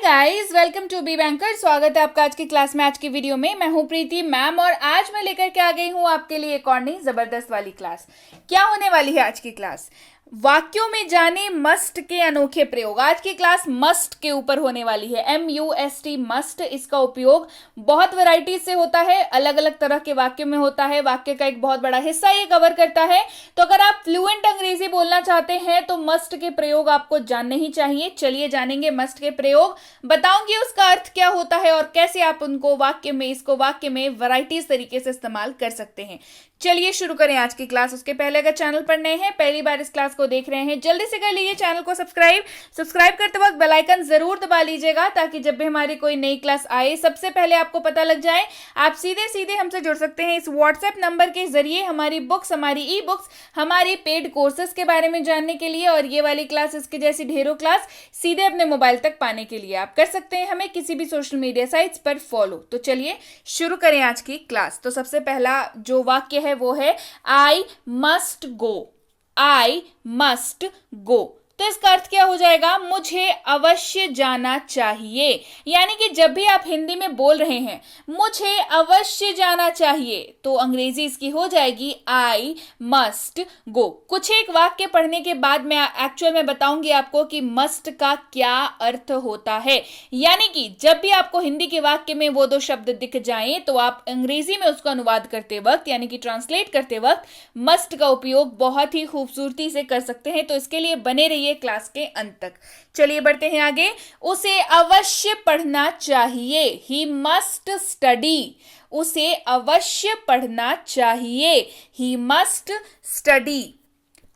Guys, welcome to B banker. स्वागत है आपका आज की क्लास में। आज की वीडियो में मैं हूं प्रीति मैम और आज मैं लेकर के आ गई हूं आपके लिए एक और नई जबरदस्त वाली क्लास। क्या होने वाली है आज की क्लास? वाक्यों में जाने मस्ट के अनोखे प्रयोग। आज की क्लास मस्ट के ऊपर होने वाली है। MUST must. इसका उपयोग बहुत वैरायटी से होता है, अलग अलग तरह के वाक्य में होता है। वाक्य का एक बहुत बड़ा हिस्सा ये कवर करता है। तो अगर आप फ्लुएंट अंग्रेजी बोलना चाहते हैं तो मस्ट के प्रयोग आपको जानने ही चाहिए। चलिए जानेंगे मस्ट के प्रयोग, बताऊंगी उसका अर्थ क्या होता है और कैसे आप उनको इसको वाक्य में वैरायटीज तरीके से इस्तेमाल कर सकते हैं। चलिए शुरू करें आज की क्लास। उसके पहले अगर चैनल पर नए हैं, पहली बार इस क्लास को देख रहे हैं, जल्दी से कर लीजिए चैनल को सब्सक्राइब करते वक्त बेल आइकन जरूर दबा लीजिएगा ताकि जब भी हमारी कोई नई क्लास आए सबसे पहले आपको पता लग जाए। आप सीधे सीधे हमसे जुड़ सकते हैं इस व्हाट्सएप नंबर के जरिए हमारी बुक्स, हमारी ई बुक्स, हमारी पेड कोर्सेज के बारे में जानने के लिए और ये वाली क्लास, इसके जैसी ढेरों क्लास सीधे अपने मोबाइल तक पाने के लिए आप कर सकते हैं हमें किसी भी सोशल मीडिया साइट्स पर फॉलो। तो चलिए शुरू करें आज की क्लास। तो सबसे पहला जो वाक्य है वो है I must go. I must go, तो इसका अर्थ क्या हो जाएगा? मुझे अवश्य जाना चाहिए। यानी कि जब भी आप हिंदी में बोल रहे हैं मुझे अवश्य जाना चाहिए, तो अंग्रेजी इसकी हो जाएगी आई मस्ट गो। कुछ एक वाक्य पढ़ने के बाद मैं एक्चुअल में बताऊंगी आपको कि मस्ट का क्या अर्थ होता है। यानी कि जब भी आपको हिंदी के वाक्य में वो दो शब्द दिख जाएं तो आप अंग्रेजी में उसका अनुवाद करते वक्त यानी कि ट्रांसलेट करते वक्त मस्ट का उपयोग बहुत ही खूबसूरती से कर सकते हैं। तो इसके लिए बने रहिए क्लास के अंत तक। चलिए बढ़ते हैं आगे। उसे अवश्य पढ़ना चाहिए। He must study. उसे अवश्य पढ़ना चाहिए। He must study.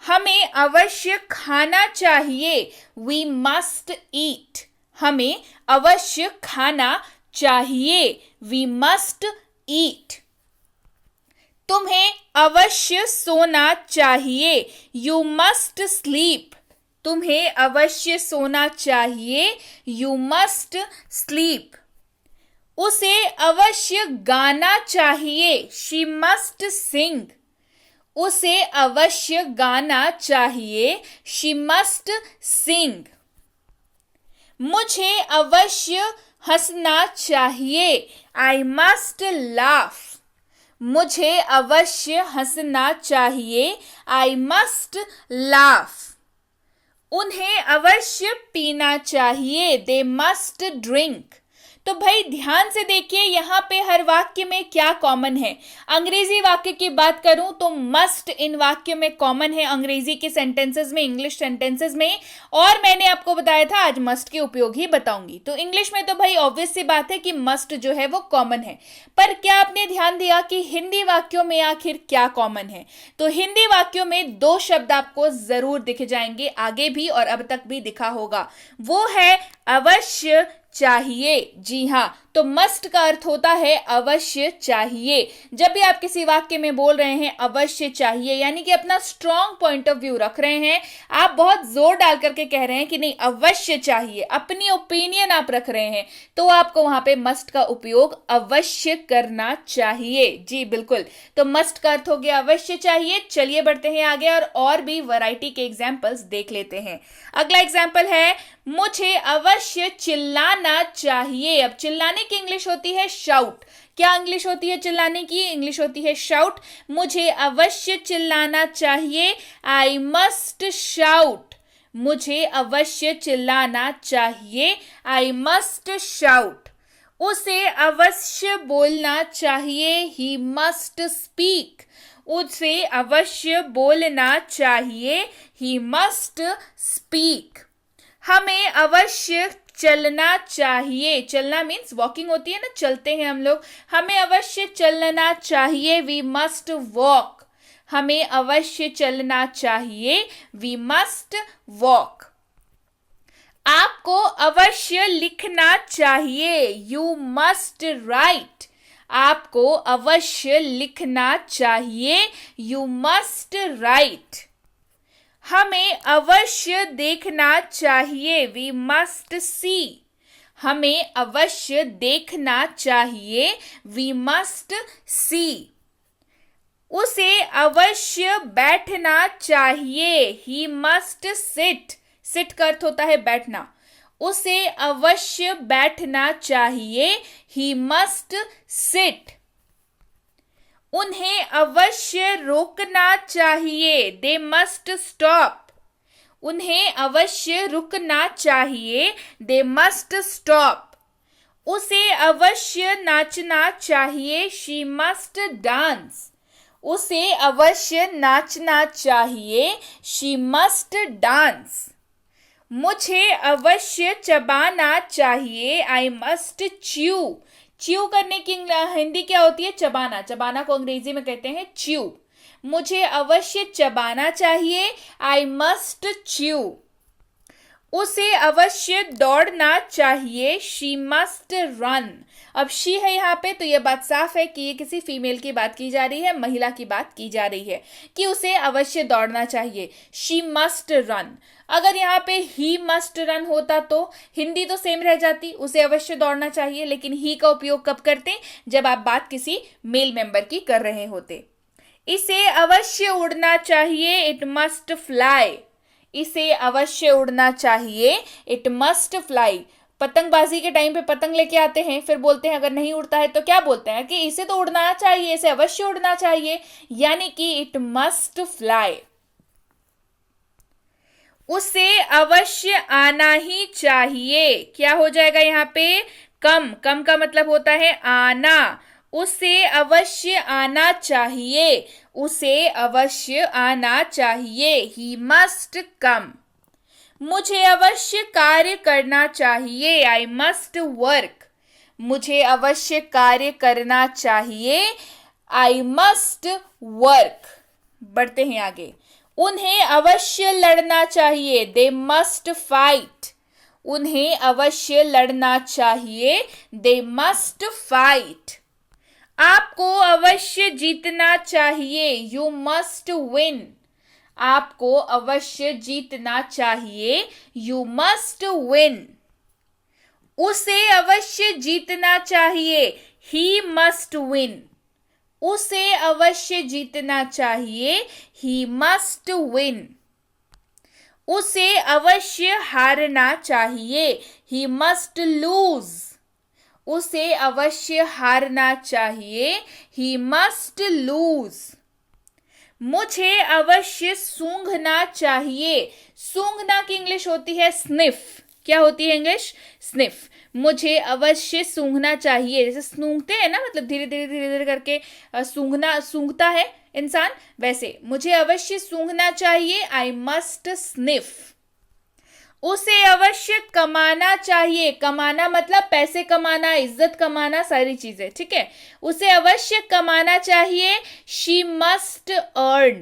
हमें अवश्य खाना चाहिए। वी मस्ट ईट। हमें अवश्य खाना चाहिए। वी मस्ट ईट। तुम्हें अवश्य सोना चाहिए। You must sleep. तुम्हें अवश्य सोना चाहिए। You must sleep. उसे अवश्य गाना चाहिए। शी मस्ट सिंग। उसे अवश्य गाना चाहिए। शी मस्ट सिंग। मुझे अवश्य हंसना चाहिए। I must laugh. मुझे अवश्य हंसना चाहिए। I must laugh. उन्हें अवश्य पीना चाहिए। They must drink. तो भाई ध्यान से देखिए यहां पे हर वाक्य में क्या कॉमन है। अंग्रेजी वाक्य की बात करूं तो मस्ट इन वाक्य में कॉमन है, अंग्रेजी के सेंटेंसेस में, इंग्लिश सेंटेंसेस में। और मैंने आपको बताया था आज मस्ट के उपयोग ही बताऊंगी। तो इंग्लिश में तो भाई ऑब्वियस सी बात है कि मस्ट जो है वो कॉमन है, पर क्या आपने ध्यान दिया कि हिंदी वाक्यों में आखिर क्या कॉमन है? तो हिंदी वाक्यों में दो शब्द आपको जरूर दिख जाएंगे, आगे भी और अब तक भी दिखा होगा। वो है अवश्य चाहिए। जी हां, तो मस्ट का अर्थ होता है अवश्य चाहिए। जब भी आप किसी वाक्य में बोल रहे हैं अवश्य चाहिए, यानी कि अपना स्ट्रॉन्ग पॉइंट ऑफ व्यू रख रहे हैं, आप बहुत जोर डाल करके कह रहे हैं कि नहीं अवश्य चाहिए, अपनी ओपिनियन आप रख रहे हैं, तो आपको वहां पे मस्ट का उपयोग अवश्य करना चाहिए। जी बिल्कुल, तो मस्ट का अर्थ हो गया अवश्य चाहिए। चलिए बढ़ते हैं आगे और भी वैरायटी के एग्जाम्पल्स देख लेते हैं। अगला एग्जाम्पल है मुझे अवश्य चिल्लाना चाहिए। अब चिल्लाने की इंग्लिश होती है शाउट। क्या इंग्लिश होती है चिल्लाने की? इंग्लिश होती है शाउट। मुझे अवश्य चिल्लाना चाहिए। I must shout. मुझे अवश्य चिल्लाना चाहिए। I must shout. उसे अवश्य बोलना चाहिए। He must speak. उसे अवश्य बोलना चाहिए। He must speak. हमें अवश्य चलना चाहिए। चलना मीन्स वॉकिंग होती है ना, चलते हैं हम लोग। हमें अवश्य चलना चाहिए। We must walk. हमें अवश्य चलना चाहिए। We must walk. आपको अवश्य लिखना चाहिए। You must write. आपको अवश्य लिखना चाहिए। You must write. हमें अवश्य देखना चाहिए। We must see. हमें अवश्य देखना चाहिए। We must see. उसे अवश्य बैठना चाहिए। He must seat. सिट का अर्थ होता है बैठना। उसे अवश्य बैठना चाहिए, he must sit. उन्हें अवश्य रोकना चाहिए, they must stop. उन्हें अवश्य रुकना चाहिए, they must stop. उसे अवश्य नाचना चाहिए, she must dance. उसे अवश्य नाचना चाहिए, she must dance. मुझे अवश्य चबाना चाहिए, I must chew. च्यू करने की हिंदी क्या होती है? चबाना. चबाना को अंग्रेजी में कहते हैं च्यू. मुझे अवश्य चबाना चाहिए, I must chew. उसे अवश्य दौड़ना चाहिए, she must run. अब she है यहाँ पे, तो ये बात साफ है कि ये किसी फीमेल की बात की जा रही है, महिला की बात की जा रही है कि उसे अवश्य दौड़ना चाहिए, she must run. अगर यहाँ पे he must run होता तो हिंदी तो सेम रह जाती, उसे अवश्य दौड़ना चाहिए, लेकिन he का उपयोग कब करते? जब आप बात किसी मेल मेंबर की कर रहे होते. इसे अवश्य उड़ना चाहिए, it must fly. इसे अवश्य उड़ना चाहिए, it must fly. पतंगबाजी के टाइम पे पतंग लेके आते हैं, फिर बोलते हैं अगर नहीं उड़ता है तो क्या बोलते हैं कि इसे तो उड़ना चाहिए, इसे अवश्य उड़ना चाहिए, यानी कि it must fly. उसे अवश्य आना ही चाहिए. क्या हो जाएगा यहाँ पे? कम. कम का मतलब होता है आना. उसे अवश्य आना चाहिए. उसे अवश्य आना चाहिए, he must come. मुझे अवश्य कार्य करना चाहिए, I must work. मुझे अवश्य कार्य करना चाहिए, I must work. बढ़ते हैं आगे. उन्हें अवश्य लड़ना चाहिए, they must fight. उन्हें अवश्य लड़ना चाहिए, they must fight. आपको अवश्य जीतना चाहिए, you must win. आपको अवश्य जीतना चाहिए, you must win. उसे अवश्य जीतना चाहिए, he must win. उसे अवश्य जीतना चाहिए, he must win. उसे अवश्य हारना चाहिए, he must lose. उसे अवश्य हारना चाहिए, he must lose. मुझे अवश्य सूंघना चाहिए. सूंघना की इंग्लिश होती है स्निफ. क्या होती है इंग्लिश? स्निफ. मुझे अवश्य सूंघना चाहिए. जैसे सूंघते हैं ना, मतलब धीरे धीरे धीरे धीरे करके सूंघता है इंसान, वैसे मुझे अवश्य सूंघना चाहिए, I must sniff. उसे अवश्य कमाना चाहिए. कमाना मतलब पैसे कमाना, इज्जत कमाना, सारी चीजें, ठीक है. उसे अवश्य कमाना चाहिए, she must earn.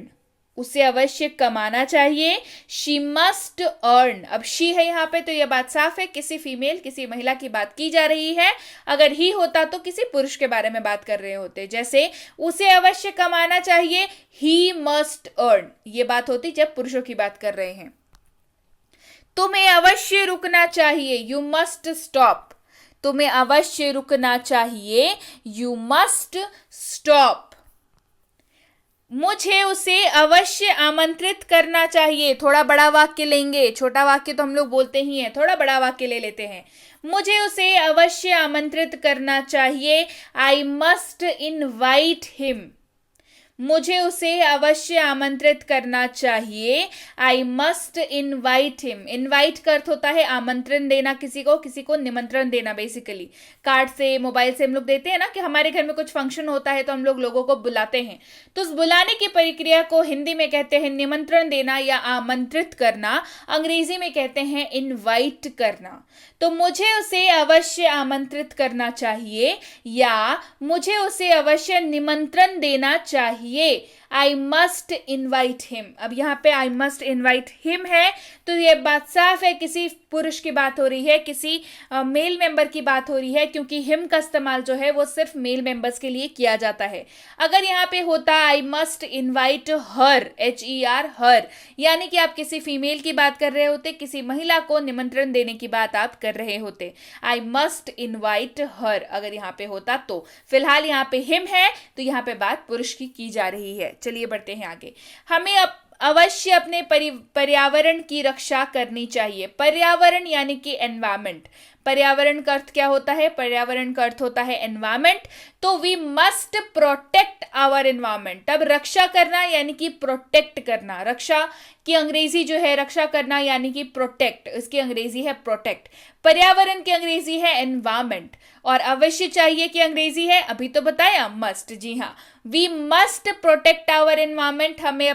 उसे अवश्य कमाना चाहिए, she must earn. अब she है यहाँ पे, तो यह बात साफ है किसी फीमेल, किसी महिला की बात की जा रही है. अगर ही होता तो किसी पुरुष के बारे में बात कर रहे होते. जैसे उसे अवश्य कमाना चाहिए, he must earn. ये बात होती जब पुरुषों की बात कर रहे हैं. तुम्हें अवश्य रुकना चाहिए, you must stop. तुम्हें अवश्य रुकना चाहिए, you must stop. मुझे उसे अवश्य आमंत्रित करना चाहिए. थोड़ा बड़ा वाक्य लेंगे, छोटा वाक्य तो हम लोग बोलते ही हैं, थोड़ा बड़ा वाक्य ले लेते हैं. मुझे उसे अवश्य आमंत्रित करना चाहिए, I must invite him. मुझे उसे अवश्य आमंत्रित करना चाहिए, I must invite him. Invite का अर्थ होता है आमंत्रण देना, किसी को निमंत्रण देना. बेसिकली कार्ड से, मोबाइल से हम लोग देते हैं ना कि हमारे घर में कुछ फंक्शन होता है तो हम लोग लोगों को बुलाते हैं. तो उस बुलाने की प्रक्रिया को हिंदी में कहते हैं निमंत्रण देना या आमंत्रित करना. अंग्रेजी में कहते हैं इनवाइट करना. तो मुझे उसे अवश्य आमंत्रित करना चाहिए या मुझे उसे अवश्य निमंत्रण देना चाहिए, I must invite him. अब यहाँ पे I must invite him है, तो ये बात साफ है किसी पुरुष की बात हो रही है, किसी मेल मेंबर की बात हो रही है, क्योंकि him का इस्तेमाल जो है वो सिर्फ मेल मेंबर्स के लिए किया जाता है. अगर यहाँ पे होता I must invite her, HER, her, यानी कि आप किसी फीमेल की बात कर रहे होते, किसी महिला को निमंत्रण देने की बात आप कर रहे होते. I must invite her अगर यहाँ पे होता तो. फिलहाल यहाँ पे him है, तो यहाँ पे बात पुरुष की जा रही है. चलिए बढ़ते हैं आगे. हमें अब अवश्य अपने पर्यावरण की रक्षा करनी चाहिए। पर्यावरण यानी कि एनवायरमेंट। पर्यावरण का अर्थ क्या होता है? पर्यावरण का अर्थ होता है एनवायरमेंट। तो we must protect our environment. अब रक्षा करना यानी कि प्रोटेक्ट करना। रक्षा की अंग्रेजी जो है, रक्षा करना यानी कि प्रोटेक्ट, इसकी अंग्रेजी है प्रोटेक्ट। पर्यावरण की अंग्रेजी है एनवायरमेंट, और अवश्य चाहिए की अंग्रेजी है, अभी तो बताया, मस्ट। जी हाँ, we must protect our environment. हमें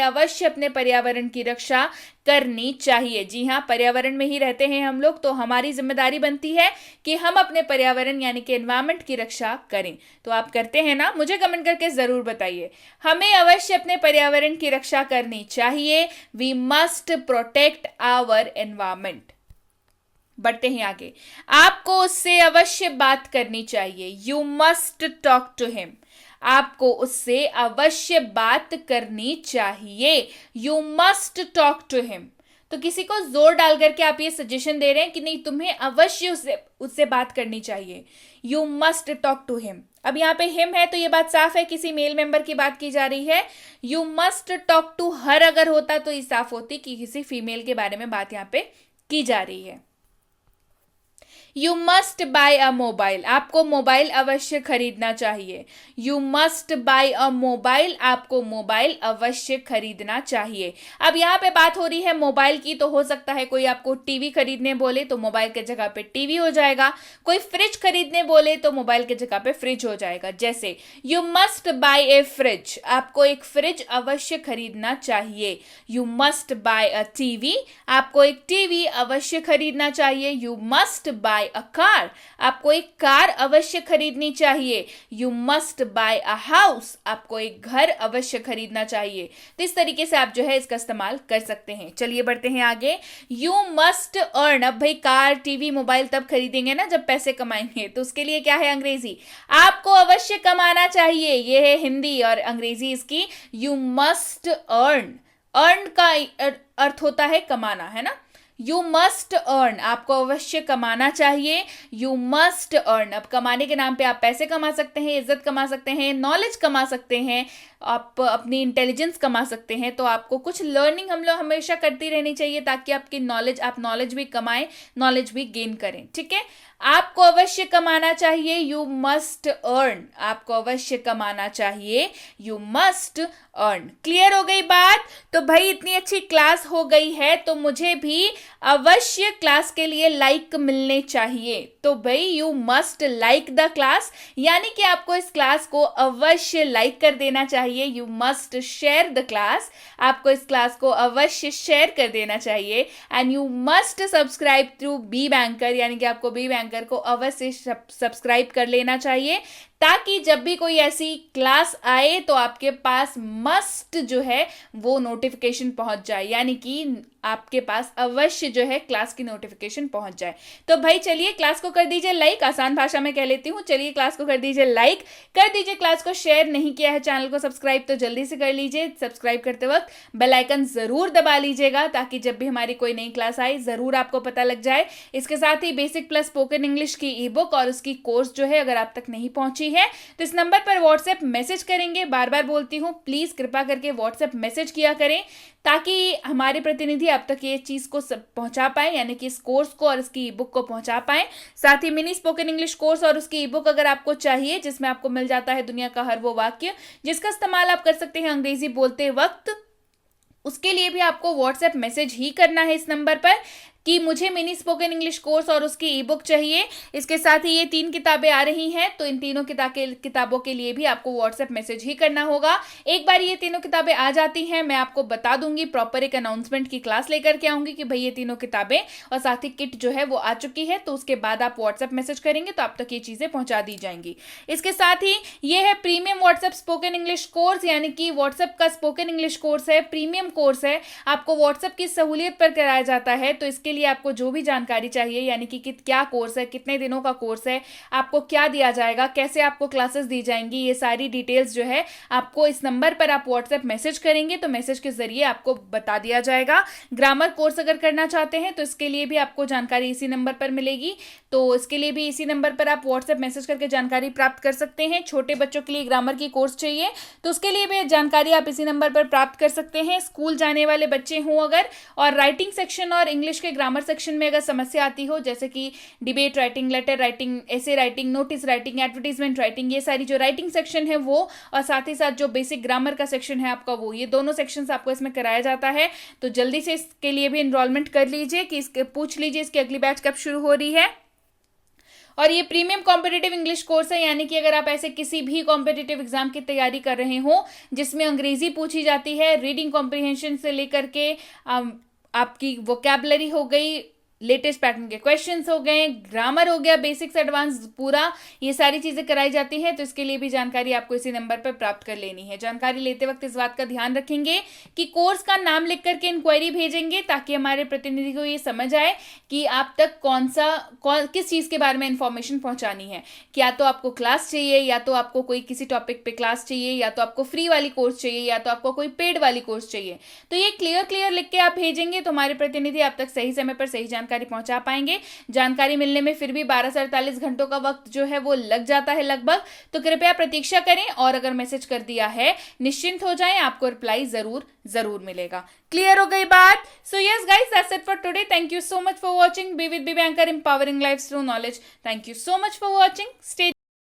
अवश्य अपने पर्यावरण की रक्षा करनी चाहिए। जी हाँ, पर्यावरण में ही रहते हैं हम लोग, तो हमारी जिम्मेदारी बनती है कि हम अपने पर्यावरण यानी कि एनवायरमेंट की रक्षा करें। तो आप करते हैं ना? मुझे कमेंट करके जरूर बताइए। हमें अवश्य अपने पर्यावरण की रक्षा करनी चाहिए। We must protect our environment. बढ़ते हैं आगे। आपको उससे अवश्य बात करनी चाहिए। You must talk to him. आपको उससे अवश्य बात करनी चाहिए। You must talk to him. तो किसी को जोर डाल करके आप ये सजेशन दे रहे हैं कि नहीं, तुम्हें अवश्य उससे बात करनी चाहिए। You must talk to him. अब यहाँ पे हिम है तो ये बात साफ है, किसी मेल मेंबर की बात की जा रही है। You must talk to her अगर होता तो ये साफ होती कि किसी फीमेल के बारे में बात यहाँ पे की जा रही है। You must buy a mobile. आपको मोबाइल अवश्य खरीदना चाहिए। You must buy a mobile. आपको मोबाइल अवश्य खरीदना चाहिए। अब यहाँ पे बात हो रही है मोबाइल की, तो हो सकता है कोई आपको टीवी खरीदने बोले तो मोबाइल के जगह पे टीवी हो जाएगा। कोई फ्रिज खरीदने बोले तो मोबाइल के जगह पे फ्रिज हो जाएगा। जैसे you must buy A fridge. आपको एक फ्रिज अवश्य खरीदना चाहिए। You must buy a TV. आपको एक टीवी अवश्य खरीदना चाहिए। You must buy a car. आपको एक कार अवश्य खरीदनी चाहिए। You must buy a house. आपको एक घर अवश्य खरीदना चाहिए। तो इस तरीके से आप जो है इसका इस्तेमाल कर सकते हैं। चलिए बढ़ते हैं आगे। You must earn. अब भाई कार, टीवी, मोबाइल तब खरीदेंगे ना जब पैसे कमाएंगे, तो उसके लिए क्या है अंग्रेजी? आपको अवश्य कमाना चाहिए। ये है हिंदी, और अंग्रेजी इसकी यू मस्ट अर्न। अर्न का अर्थ होता है कमाना, है ना? You must earn. आपको अवश्य कमाना चाहिए। You must earn. अब कमाने के नाम पे आप पैसे कमा सकते हैं, इज्जत कमा सकते हैं, नॉलेज कमा सकते हैं, आप अपनी इंटेलिजेंस कमा सकते हैं। तो आपको कुछ लर्निंग हम लोग हमेशा करती रहनी चाहिए ताकि आपकी आप नॉलेज भी कमाएं, नॉलेज भी गेन करें। ठीक है, आपको अवश्य कमाना चाहिए। You must earn. आपको अवश्य कमाना चाहिए। You must earn. क्लियर हो गई बात? तो भाई इतनी अच्छी क्लास हो गई है तो मुझे भी अवश्य क्लास के लिए लाइक मिलने चाहिए। तो भाई you must like the class, यानी कि आपको इस क्लास को अवश्य लाइक कर देना चाहिए। You must share the class. आपको इस क्लास को अवश्य शेयर कर देना चाहिए। And you must subscribe to B Banker, यानी कि आपको बी बैंकर को अवश्य सब्सक्राइब कर लेना चाहिए ताकि जब भी कोई ऐसी क्लास आए तो आपके पास मस्ट जो है वो नोटिफिकेशन पहुंच जाए, यानी कि आपके पास अवश्य जो है क्लास की नोटिफिकेशन पहुंच जाए। तो भाई चलिए क्लास को कर दीजिए लाइक। आसान भाषा में कह लेती हूँ, चलिए क्लास को कर दीजिए लाइक, कर दीजिए क्लास को शेयर। नहीं किया है चैनल को सब्सक्राइब तो जल्दी से कर लीजिए। सब्सक्राइब करते वक्त बेल आइकन जरूर दबा लीजिएगा ताकि जब भी हमारी कोई नई क्लास आए जरूर आपको पता लग जाए। इसके साथ ही बेसिक प्लस स्पोकन इंग्लिश की ई बुक और उसकी कोर्स जो है अगर आप तक नहीं पहुंची है तो इस नंबर पर व्हाट्सएप मैसेज करेंगे। बार बार बोलती हूँ, प्लीज कृपा करके व्हाट्सएप मैसेज किया करें ताकि हमारे प्रतिनिधि आप तक ये चीज को पहुंचा पाए, यानी कि इस कोर्स को और इसकी ई बुक को पहुंचा पाए। साथ ही मिनी स्पोकन इंग्लिश कोर्स और उसकी ई बुक अगर आपको चाहिए, जिसमें आपको मिल जाता है दुनिया का हर वो वाक्य जिसका इस्तेमाल आप कर सकते हैं अंग्रेजी बोलते वक्त, उसके लिए भी आपको व्हाट्सएप मैसेज ही करना है इस नंबर पर कि मुझे मिनी स्पोकन इंग्लिश कोर्स और उसकी ई बुक चाहिए। इसके साथ ही ये 3 किताबें आ रही हैं, तो इन तीनों किताबों के लिए भी आपको व्हाट्सएप मैसेज ही करना होगा। एक बार ये तीनों किताबें आ जाती हैं, मैं आपको बता दूंगी, प्रॉपर एक अनाउंसमेंट की क्लास लेकर के आऊंगी कि भाई ये तीनों किताबें और साथ ही किट जो है वो आ चुकी है। तो उसके बाद आप व्हाट्सएप मैसेज करेंगे तो आप तक ये चीजें पहुंचा दी जाएंगी। इसके साथ ही ये है premium WhatsApp spoken English course, यानी कि व्हाट्सएप का स्पोकन इंग्लिश कोर्स है, प्रीमियम कोर्स है, आपको व्हाट्सएप की सहूलियत पर कराया जाता है। तो इसके लिए आपको जो भी जानकारी चाहिए, यानी कि क्या कोर्स है, कितने दिनों का कोर्स है, आपको क्या दिया जाएगा, कैसे आपको क्लासेस दी जाएंगी, ये सारी डिटेल्स जो है आपको इस नंबर पर आप व्हाट्सएप मैसेज करेंगे तो मैसेज के जरिए आपको बता दिया जाएगा। ग्रामर कोर्स अगर करना चाहते हैं तो इसके लिए भी आपको जानकारी इसी नंबर पर मिलेगी, तो इसके लिए भी इसी नंबर पर आप व्हाट्सएप मैसेज करके जानकारी प्राप्त कर सकते हैं। छोटे बच्चों के लिए ग्रामर की कोर्स चाहिए तो उसके लिए भी जानकारी आप इसी नंबर पर प्राप्त कर सकते हैं। स्कूल जाने वाले बच्चे हों अगर, और राइटिंग सेक्शन और इंग्लिश के ग्रामर सेक्शन में अगर समस्या आती हो, जैसे कि debate writing, letter writing, essay writing, notice writing, advertisement writing, ये सारी जो राइटिंग सेक्शन है वो, और साथ ही साथ जो बेसिक ग्रामर का सेक्शन है आपका वो, ये दोनों सेक्शंस आपको इसमें कराया जाता है। तो जल्दी से इसके लिए भी एनरोलमेंट कर लीजिए कि इसके पूछ लीजिए इसकी अगली बैच कब शुरू हो रही है। और ये प्रीमियम कॉम्पिटिटिव इंग्लिश कोर्स है, यानी कि अगर आप ऐसे किसी भी कॉम्पिटिटिव एग्जाम की तैयारी कर रहे हो जिसमें अंग्रेजी पूछी जाती है, रीडिंग कॉम्प्रिहेंशन से लेकर के आपकी वोकैबुलरी हो गई, लेटेस्ट पैटर्न के क्वेश्चंस हो गए, ग्रामर हो गया, बेसिक्स एडवांस पूरा, ये सारी चीजें कराई जाती हैं। तो इसके लिए भी जानकारी आपको इसी नंबर पर प्राप्त कर लेनी है। जानकारी लेते वक्त इस बात का ध्यान रखेंगे कि कोर्स का नाम लिख करके इंक्वायरी भेजेंगे ताकि हमारे प्रतिनिधि को ये समझ आए कि आप तक किस चीज के बारे में इंफॉर्मेशन पहुंचानी है। क्या तो आपको क्लास चाहिए, या तो आपको कोई किसी टॉपिक पे क्लास चाहिए, या तो आपको फ्री वाली कोर्स चाहिए, या तो आपको कोई पेड वाली कोर्स चाहिए। तो ये क्लियर लिख के आप भेजेंगे तो हमारे प्रतिनिधि आप तक सही समय पर सही जानकारी पहुंचा पाएंगे। जानकारी मिलने में फिर भी 12 से 48 घंटों का वक्त जो है वो लग जाता है लगभग, तो कृपया प्रतीक्षा करें और अगर मैसेज कर दिया है निश्चिंत हो जाएं, आपको रिप्लाई जरूर मिलेगा। क्लियर हो गई बात? So yes guys, that's it for today. Thank you so much for watching. Be with B Banker, empowering life through knowledge. Thank you so much for watching. Stay